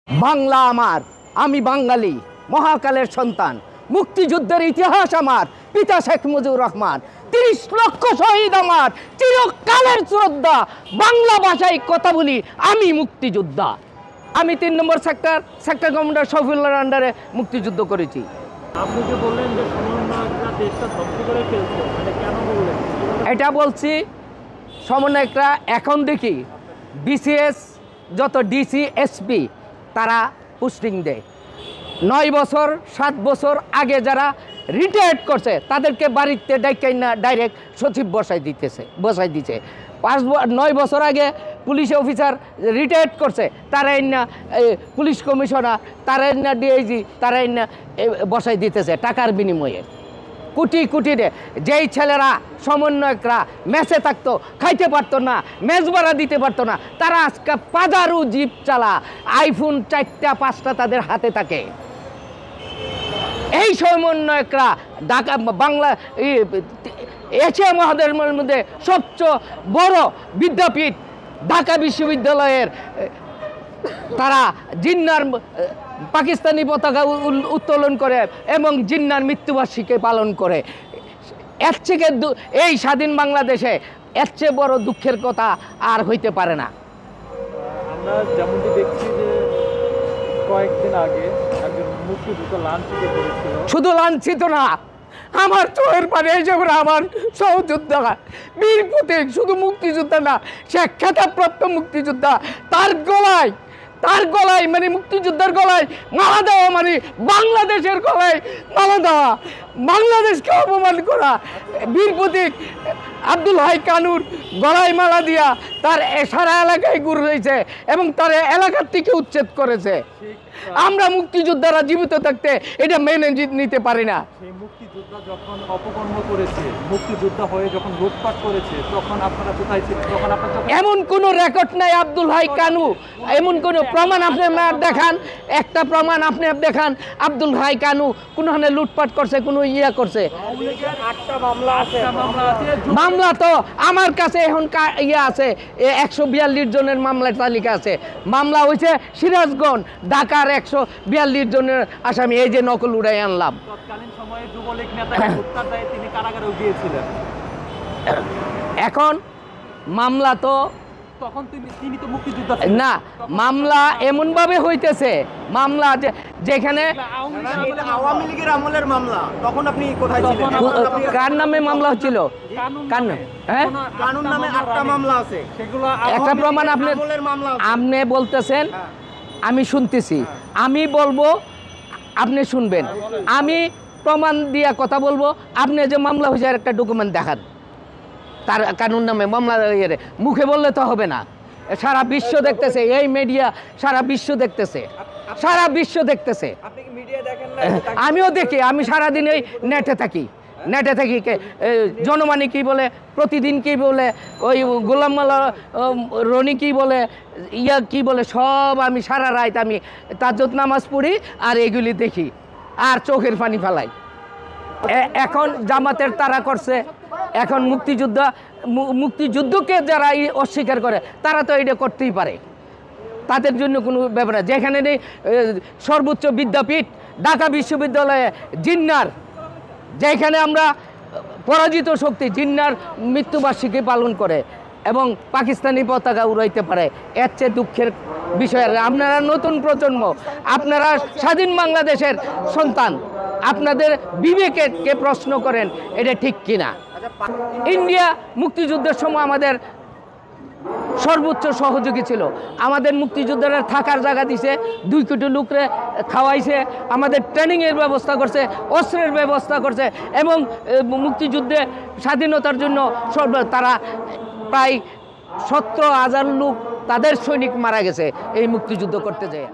বাংলা আমার, আমি বাঙালি, মহাকালের সন্তান। মুক্তিযুদ্ধের ইতিহাস আমার, পিতা শেখ মুজিবুর রহমান। ৩০ লক্ষ শহীদ আমার, চিরকালের শ্রদ্ধা। বাংলা ভাষায় কথা বলি, আমি মুক্তিযোদ্ধা। আমি ৩ নম্বর সেক্টর কমান্ডার শফিউল্লাহর আন্ডারে মুক্তিযুদ্ধ করেছি। আপনি যে বললেন যে সমন্বয়করা দেশটা ধ্বংস করে ফেলছে, মানে কেন বললেন? এটা বলছি, সমন্বয়করা এখন দেখি বিসিএস যত ডিসি এসপি তারা পোস্টিং দেয়। 9 বছর 7 বছর আগে যারা রিটায়ার্ড করছে তাদেরকে বাড়িতে ডাইকাই না ডাইরেক্ট সচিব বসাই দিচ্ছে। 9 বছর আগে পুলিশ অফিসার রিটায়ার্ড করছে, তারাই না পুলিশ কমিশনার, তারাই না ডিআইজি, তারাই না বসাই দিতেছে টাকার বিনিময়ে। কোটি কোটি রে যেই ছেলেরা সমন্বয়করা মেসে থাকতো, খাইতে পারতো না, মেজ ভাড়া দিতে পারতো না, তারা আজকে পাজারু জিপ চালা, আইফোন 4টা 5টা তাদের হাতে থাকে। এই সমন্বয়করা ঢাকা বাংলা এশিয়া মহাদেশের মধ্যে সবচেয়ে বড় বিদ্যাপীঠ ঢাকা বিশ্ববিদ্যালয়ের তারা জিন্নার পাকিস্তানি পতাকা উত্তোলন করে এবং জিন্নার মৃত্যুবার্ষিকী পালন করে। এর থেকে এই স্বাধীন বাংলাদেশে এর চেয়ে বড় দুঃখের কথা আর হইতে পারে না। আমরা যেমনটি দেখছি যে কয়েকদিন আগে একজন মুক্তিযোদ্ধা লাঞ্ছিত করেছিল। শুধু লাঞ্ছিত না, আমার চোখের পানে এসে করে আমার সহযোদ্ধা বীর প্রতীক, শুধু মুক্তিযোদ্ধা না, সে খেতাবপ্রাপ্ত মুক্তিযোদ্ধা। তার গলায় মানে মুক্তিযোদ্ধার গলায় মালা দেওয়া মানে বাংলাদেশের গলায় মালা দেওয়া, বাংলাদেশকে অপমান করা। বীর প্রতীক আব্দুল হাই কানুর গলায় মালা দিয়া তার সারা এলাকায় ঘুরেছে এবং তার এলাকার থেকে উচ্ছেদ করেছে। আমরা মুক্তিযোদ্ধারা জীবিত থাকতে এটা মেনে নিতে পারি না। সেই মুক্তিযোদ্ধা যখন অপকর্ম করেছে, মুক্তিযোদ্ধা হয়ে যখন লুটপাট করেছে, তখন আপনারা কোথায় ছিলেন? তখন আপনারা এমন কোনো রেকর্ড নাই আব্দুল হাই কানু, এমন কোনো প্রমাণ আপনি দেখান, একটা প্রমাণ আপনি দেখান আব্দুল হাই কানু কোনখানে লুটপাট করছে, কোনো করছে। মামলা তো আমার কাছে এখন আছে 142 জনের মামলার তালিকা আছে। মামলা হয়েছে সিরাজগঞ্জ, ঢাকার 142 জনের আসামি। এই যে নকল উড়াই আনলাম। তৎকালীন সময়ে যুবলীগ নেতাকে হত্যার দায়ে তিনি কারাগারেও গিয়েছিলেন। এখন মামলা তো তখন তিনি তো মুক্তিযোদ্ধা না, মামলা এমনভাবে হইতেছে, মামলা যেখানে আওয়ামী লীগের আমলের মামলা, তখন আপনি কোথায় ছিলেন? কার নামে মামলা হচ্ছিল? কার নামে? হ্যাঁ, কানুন নামে 8টা মামলা আছে, সেগুলো একটা প্রমাণ আপনি বলতেছেন, আমি শুনতেছি, আমি বলবো, আপনি শুনবেন। আমি প্রমাণ দিয়ে কথা বলবো, আপনি যে মামলা হয়েছে একটা ডকুমেন্ট দেখান তার কানুন নামে মামলা। মুখে বললে তো হবে না, সারা বিশ্ব দেখতেছে, এই মিডিয়া সারা বিশ্ব দেখতেছে, সারা বিশ্ব দেখতেছে। আমিও দেখি, আমি সারাদিন এই নেটে থাকি। জনমানি কি বলে, প্রতিদিন কি বলে, ওই গোলাম মাল্লা রনি কি বলে, কি বলে, সব আমি সারা রাত আমি তাজ্জুদ নামাজ পড়ি আর এগুলি দেখি আর চোখের পানি ফেলাই। এখন জামাতের তারা করছে, এখন মুক্তিযুদ্ধকে যারা অস্বীকার করে তারা তো এটা করতেই পারে, তাদের জন্য কোনো ব্যাপার না। যেখানে নেই সর্বোচ্চ বিদ্যাপীঠ ঢাকা বিশ্ববিদ্যালয়ে জিন্নার, যেখানে আমরা পরাজিত শক্তি জিন্নার মৃত্যুবার্ষিকী পালন করে এবং পাকিস্তানি পতাকা উড়াইতে পারে, এর চেয়ে দুঃখের বিষয়। আপনারা নতুন প্রজন্ম, আপনারা স্বাধীন বাংলাদেশের সন্তান, আপনাদের বিবেককে প্রশ্ন করেন এটা ঠিক কিনা। ইন্ডিয়া মুক্তিযুদ্ধের সময় আমাদের সর্বোচ্চ সহযোগী ছিল। আমাদের মুক্তিযোদ্ধারা থাকার জায়গা দিছে, 2 কোটি লোকরে খাওয়াইছে, আমাদের ট্রেনিংয়ের ব্যবস্থা করছে, অস্ত্রের ব্যবস্থা করছে এবং মুক্তিযুদ্ধে স্বাধীনতার জন্য তারা প্রায় 17,000 লোক তাদের সৈনিক মারা গেছে এই মুক্তিযুদ্ধ করতে যায়।